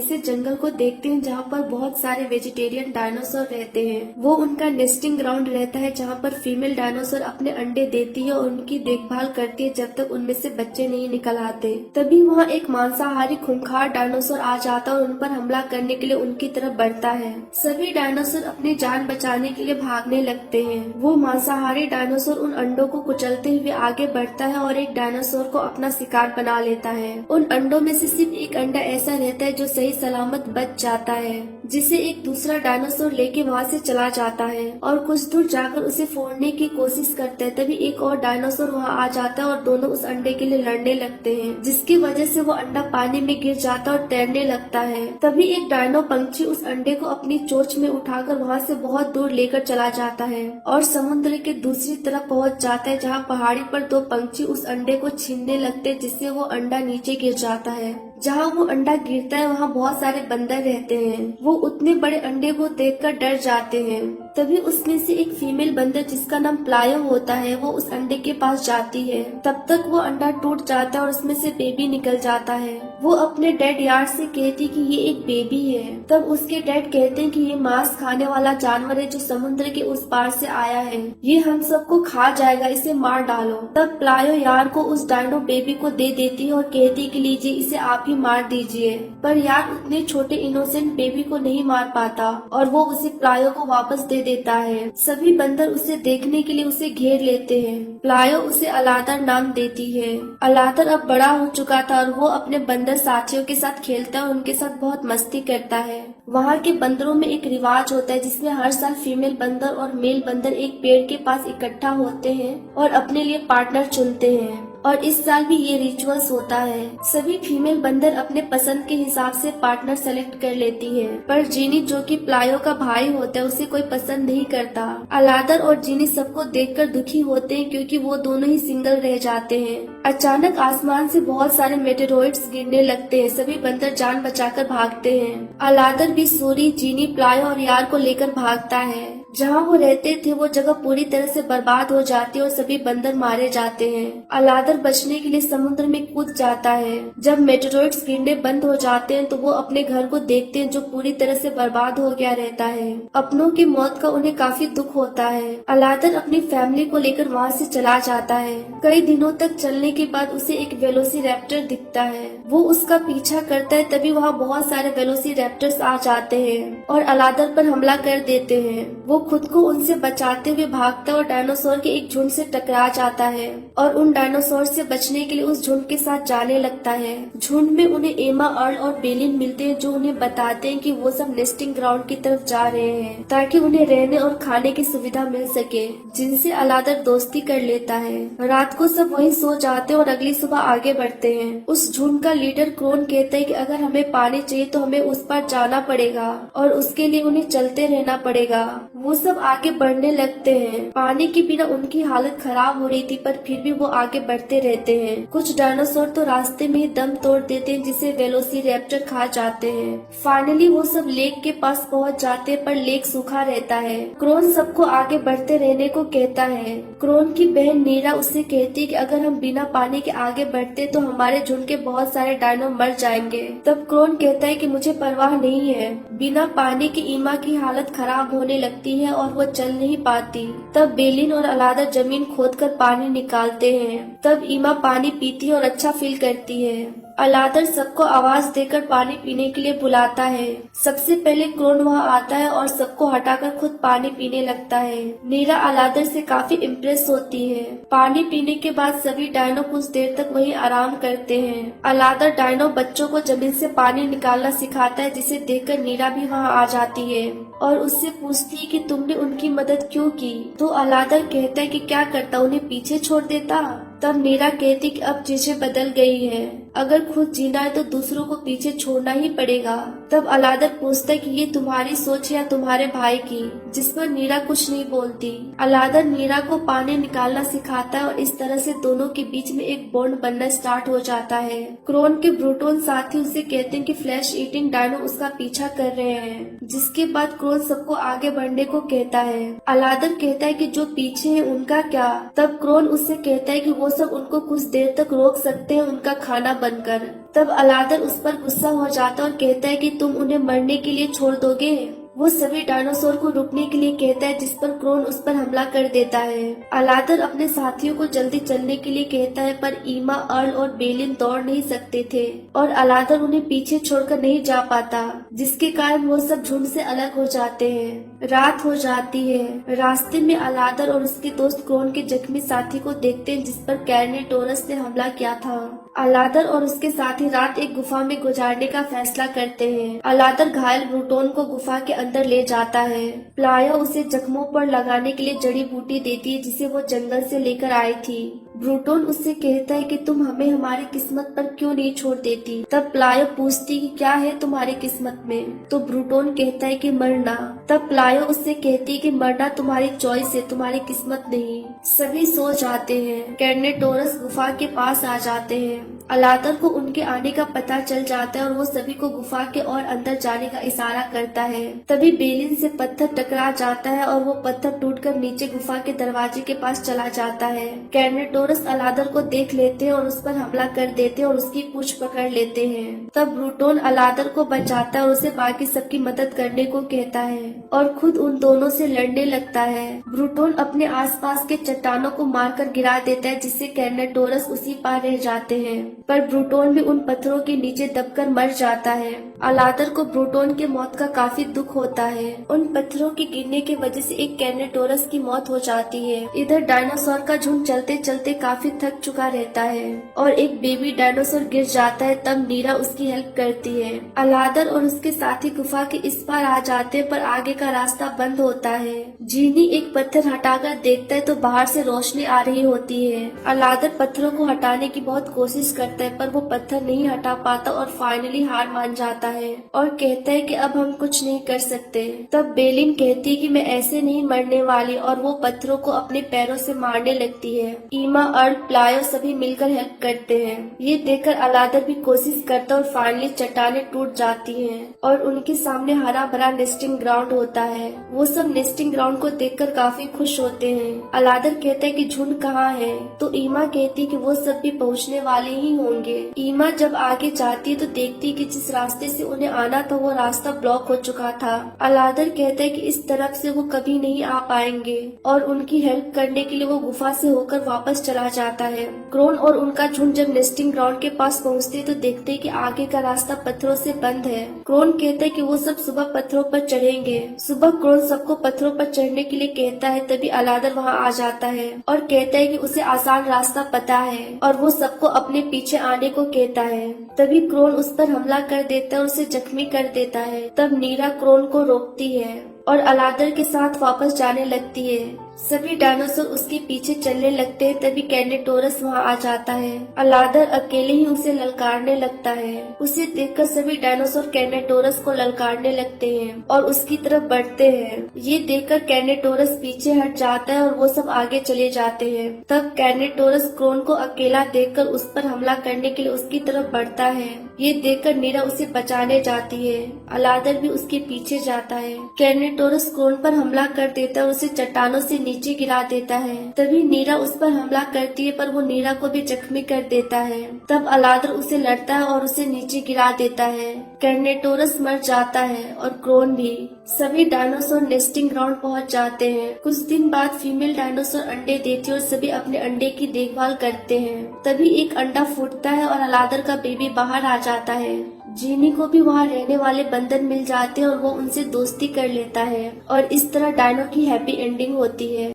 ऐसे जंगल को देखते हैं जहाँ पर बहुत सारे वेजिटेरियन डायनासोर रहते हैं। वो उनका नेस्टिंग ग्राउंड रहता है जहाँ पर फीमेल डायनासोर अपने अंडे देती है और उनकी देखभाल करती है जब तक उनमें से बच्चे नहीं निकल आते। तभी वहाँ एक मांसाहारी खूंखार डायनासोर आ जाता है और उन पर हमला करने के लिए उनकी तरफ बढ़ता है। सभी डायनासोर अपनी जान बचाने के लिए भागने लगते हैं। वो मांसाहारी डायनासोर उन अंडों को कुचलते हुए आगे बढ़ता है और एक डायनासोर को अपना शिकार बना लेता है। उन अंडों में से सिर्फ एक अंडा ऐसा रहता है जो सही सलामत बच जाता है, जिसे एक दूसरा डायनासोर लेके वहाँ से चला जाता है और कुछ दूर जाकर उसे फोड़ने की कोशिश करता है। तभी एक और डायनासोर वहाँ आ जाता है और दोनों उस अंडे के लिए लड़ने लगते हैं, जिसकी वजह से वो अंडा पानी में गिर जाता है और तैरने लगता है। तभी एक डायनो पंछी उस अंडे को अपनी चोंच में उठाकर वहाँ से बहुत दूर लेकर चला जाता है और समुद्र के दूसरी तरफ पहुँच जाता है, जहाँ पहाड़ी पर दो पंछी उस अंडे को छीनने लगते हैं, जिससे वो अंडा नीचे गिर जाता है। जहाँ वो अंडा गिरता है वहाँ बहुत सारे बंदर रहते हैं। वो उतने बड़े अंडे को देखकर डर जाते हैं। तभी उसमें से एक फीमेल बंदर जिसका नाम प्लायो होता है वो उस अंडे के पास जाती है। तब तक वो अंडा टूट जाता है और उसमें से बेबी निकल जाता है। वो अपने डैड यार्ड से कहती कि ये एक बेबी है। तब उसके डैड कहते हैं कि ये मांस खाने वाला जानवर है जो समुद्र के उस पार से आया है, ये हम सबको खा जाएगा, इसे मार डालो। तब प्लायो यार को उस डायनो बेबी को दे देती है और कहती कि लीजिए इसे आप ही मार दीजिए। पर यार उतने छोटे इनोसेंट बेबी को नहीं मार पाता और वो उसे प्लायो को वापस दे देता है। सभी बंदर उसे देखने के लिए उसे घेर लेते हैं। प्लायो उसे अलादर नाम देती है। अलादर अब बड़ा हो चुका था और वो अपने बंदर साथियों के साथ खेलता है और उनके साथ बहुत मस्ती करता है। वहाँ के बंदरों में एक रिवाज होता है जिसमें हर साल फीमेल बंदर और मेल बंदर एक पेड़ के पास इकट्ठा होते हैं और अपने लिए पार्टनर चुनते हैं, और इस साल भी ये रिचुअल्स होता है। सभी फीमेल बंदर अपने पसंद के हिसाब से पार्टनर सेलेक्ट कर लेती है, पर जीनी जो कि प्लायो का भाई होता है उसे कोई पसंद नहीं करता। अलादर और जीनी सबको देखकर दुखी होते हैं क्योंकि वो दोनों ही सिंगल रह जाते हैं। अचानक आसमान से बहुत सारे मेटेरोइड्स गिरने लगते हैं। सभी बंदर जान बचाकर भागते हैं। अलादर भी सूरी, जीनी, प्लायो और यार को लेकर भागता है। जहाँ वो रहते थे वो जगह पूरी तरह से बर्बाद हो जाती है और सभी बंदर मारे जाते हैं। अलादर बचने के लिए समुद्र में कूद जाता है। जब मेटेरोइड्स गिरने बंद हो जाते हैं तो वो अपने घर को देखते हैं जो पूरी तरह से बर्बाद हो गया रहता है। अपनों की मौत का उन्हें काफी दुख होता है। अलादर अपनी फैमिली को लेकर वहाँ से चला जाता है। कई दिनों तक चलने के बाद उसे एक वेलोसिरैप्टर दिखता है। वो उसका पीछा करता है। तभी वहाँ बहुत सारे वेलोसिरैप्टर्स आ जाते हैं और अलादर पर हमला कर देते हैं। वो खुद को उनसे बचाते हुए भागता है और डायनासोर के एक झुंड से टकरा जाता है और उन डायनासोर से बचने के लिए उस झुंड के साथ जाने लगता है। झुंड में उन्हें एमा, अर्ल और बेलिन मिलते हैं जो उन्हें बताते हैं कि वो सब नेस्टिंग ग्राउंड की तरफ जा रहे हैं ताकि उन्हें रहने और खाने की सुविधा मिल सके, जिनसे अलादर दोस्ती कर लेता है। रात को सब वहीं सो जाते हैं और अगली सुबह आगे बढ़ते हैं। उस झुंड का लीडर क्रोन कहता है कि अगर हमें पानी चाहिए तो हमें उस पार जाना पड़ेगा और उसके लिए उन्हें चलते रहना पड़ेगा। वो सब आगे बढ़ने लगते हैं। पानी के बिना उनकी हालत खराब हो रही थी पर फिर भी वो आगे बढ़ते रहते हैं। कुछ डायनासोर तो रास्ते में ही दम तोड़ देते हैं जिसे वेलोसिरैप्टर खा जाते हैं। फाइनली वो सब लेक के पास पहुंच जाते हैं पर लेक सूखा रहता है। क्रोन सबको आगे बढ़ते रहने को कहता है। क्रोन की बहन नीरा उससे कहती है कि अगर हम बिना पानी के आगे बढ़ते तो हमारे झुंड के बहुत सारे डायनो मर जाएंगे। तब क्रोन कहता है कि मुझे परवाह नहीं है। बिना पानी के ईमा की हालत खराब होने लगती है और वो चल नहीं पाती। तब बेलिन और अलादर जमीन खोदकर पानी निकालते हैं। तब ईमा पानी पीती है और अच्छा फील करती है। अलादर सबको आवाज देकर पानी पीने के लिए बुलाता है। सबसे पहले क्रोन वहाँ आता है और सबको हटाकर खुद पानी पीने लगता है। नीरा अलादर से काफी इम्प्रेस होती है। पानी पीने के बाद सभी डायनो कुछ देर तक वहीं आराम करते हैं। अलादर डायनो बच्चों को जमीन से पानी निकालना सिखाता है, जिसे देखकर नीरा भी वहाँ आ जाती है और उससे पूछती है कि तुमने उनकी मदद क्यों की। तो अलादर कहता है कि क्या करता, उन्हें पीछे छोड़ देता। तब नीरा कहती कि अब चीजें बदल गई है, अगर खुद जीना है तो दूसरों को पीछे छोड़ना ही पड़ेगा। तब अलादर पूछता है कि ये तुम्हारी सोच है या तुम्हारे भाई की, जिस पर नीरा कुछ नहीं बोलती। अलादर नीरा को पानी निकालना सिखाता है और इस तरह से दोनों के बीच में एक बॉन्ड बनना स्टार्ट हो जाता है। क्रोन के ब्रूटोन साथी उसे कहते हैं कि फ्लैश ईटिंग डायनो उसका पीछा कर रहे हैं, जिसके बाद क्रोन सबको आगे बढ़ने को कहता है। अलादर कहता है कि जो पीछे है उनका क्या। तब क्रोन उससे कहता है कि वो सब उनको कुछ देर तक रोक सकते हैं उनका खाना बनकर। तब अलादर उस पर गुस्सा हो जाता है और कहता है कि तुम उन्हें मरने के लिए छोड़ दोगे। वो सभी डायनासोर को रुकने के लिए कहता है, जिस पर क्रोन उस पर हमला कर देता है। अलादर अपने साथियों को जल्दी चलने के लिए कहता है, पर ईमा, अर्ल और बेलिन दौड़ नहीं सकते थे और अलादर उन्हें पीछे छोड़कर नहीं जा पाता, जिसके कारण वो सब झुंड से अलग हो जाते हैं। रात हो जाती है। रास्ते में अलादर और उसके दोस्त क्रोन के जख्मी साथी को देखते हैं, जिस पर कैरनेटोरस ने हमला किया था। अलादर और उसके साथी रात एक गुफा में गुजारने का फैसला करते हैं। अलादर घायल ब्रूटोन को गुफा के अंदर ले जाता है। प्लाया उसे जख्मों पर लगाने के लिए जड़ी बूटी देती है, जिसे वो जंगल से लेकर आई थी। ब्रूटोन उससे कहता है कि तुम हमें हमारी किस्मत पर क्यों नहीं छोड़ देती। तब प्लायो पूछती कि क्या है तुम्हारी किस्मत में, तो ब्रूटोन कहता है कि मरना। तब प्लायो उससे कहती है कि मरना तुम्हारी चॉइस है, तुम्हारी किस्मत नहीं। सभी सो जाते हैं। कैरनेटोरस गुफा के पास आ जाते हैं। अलादर को उनके आने का पता चल जाता है और वो सभी को गुफा के और अंदर जाने का इशारा करता है। तभी बेलिन से पत्थर टकरा जाता है और वो पत्थर टूटकर नीचे गुफा के दरवाजे के पास चला जाता है। कैरनेटोरस अलादर को देख लेते हैं और उस पर हमला कर देते हैं और उसकी पूंछ पकड़ लेते हैं। तब ब्रूटोन अलादर को बचाता है और उसे बाकी सबकी मदद करने को कहता है और खुद उन दोनों से लड़ने लगता है। ब्रूटोन अपने आसपास के चट्टानों को मारकर गिरा देता है, जिससे कैरनेटोरस उसी पार रह जाते हैं, पर ब्रूटोन भी उन पत्थरों के नीचे दबकर मर जाता है। अलादर को ब्रूटोन के मौत का काफी दुख होता है। उन पत्थरों के गिरने की वजह से एक कैरनेटोरस की मौत हो जाती है। इधर डायनासोर का झुंड चलते चलते काफी थक चुका रहता है और एक बेबी डायनासोर गिर जाता है। तब नीरा उसकी हेल्प करती है। अलादर और उसके साथी गुफा के इस पार आ जाते हैं, पर आगे का रास्ता बंद होता है। जीनी एक पत्थर हटाकर देखता है तो बाहर से रोशनी आ रही होती है। अलादर पत्थरों को हटाने की बहुत कोशिश करता है, पर वो पत्थर नहीं हटा पाता और फाइनली हार मान जाता है और कहता है कि अब हम कुछ नहीं कर सकते। तब बेलिन कहती है कि मैं ऐसे नहीं मरने वाली और वो पत्थरों को अपने पैरों से मारने लगती है। ईमा, अर्ल, प्लायो सभी मिलकर हेल्प करते हैं। ये देखकर अलादर भी कोशिश करता है और फाइनली चट्टानें टूट जाती हैं और उनके सामने हरा भरा नेस्टिंग ग्राउंड होता है। वो सब नेस्टिंग ग्राउंड को देखकर काफी खुश होते हैं। अलादर कहता है कि झुंड कहाँ है, तो ईमा कहती है कि वो सब भी पहुँचने वाले ही होंगे। ईमा जब आगे जाती है तो देखती है कि जिस रास्ते से उन्हें आना था वो रास्ता ब्लॉक हो चुका था। अलादर कहता है कि इस तरफ से वो कभी नहीं आ पाएंगे और उनकी हेल्प करने के लिए वो गुफा से होकर वापस चला जाता है। क्रोन और उनका झुंड जब नेस्टिंग ग्राउंड के पास पहुँचते तो देखते हैं कि आगे का रास्ता पत्थरों से बंद है। क्रोन कहता है कि वो सब सुबह पत्थरों पर चढ़ेंगे। सुबह क्रोन सबको पत्थरों पर चढ़ने के लिए कहता है, तभी अलादर वहाँ आ जाता है और कहता है कि उसे आसान रास्ता पता है और वो सबको अपने पीछे आने को कहता है। तभी क्रोन उस पर हमला कर देता है और उसे जख्मी कर देता है। तब नीरा क्रोन को रोकती है और अलादर के साथ वापस जाने लगती है। सभी डायनासोर उसके पीछे चलने लगते हैं। तभी कैरनेटोरस वहाँ आ जाता है। अलादर अकेले ही उसे ललकारने लगता है। उसे देखकर सभी डायनासोर कैरनेटोरस को ललकारने लगते हैं और उसकी तरफ बढ़ते हैं। ये देखकर कैरनेटोरस पीछे हट जाता है और वो सब आगे चले जाते हैं। तब कैरनेटोरस क्रोन को अकेला देखकर उस पर हमला करने के लिए उसकी तरफ बढ़ता है। ये देखकर नीरा उसे बचाने जाती है। अलादर भी उसके पीछे जाता है। कैरनेटोरस क्रोन पर हमला कर देता है और उसे चट्टानों से नीचे गिरा देता है। तभी नीरा उस पर हमला करती है, पर वो नीरा को भी जख्मी कर देता है। तब अलादर उसे लड़ता है और उसे नीचे गिरा देता है। कैरनेटोरस मर जाता है और क्रोन भी। सभी डायनासोर नेस्टिंग ग्राउंड पहुंच जाते हैं। कुछ दिन बाद फीमेल डायनासोर अंडे देती है और सभी अपने अंडे की देखभाल करते हैं। तभी एक अंडा फूटता है और अलादर का बेबी बाहर आ जाता है। जीनी को भी वहाँ रहने वाले बंदर मिल जाते हैं और वो उनसे दोस्ती कर लेता है और इस तरह डायनो की हैप्पी एंडिंग होती है।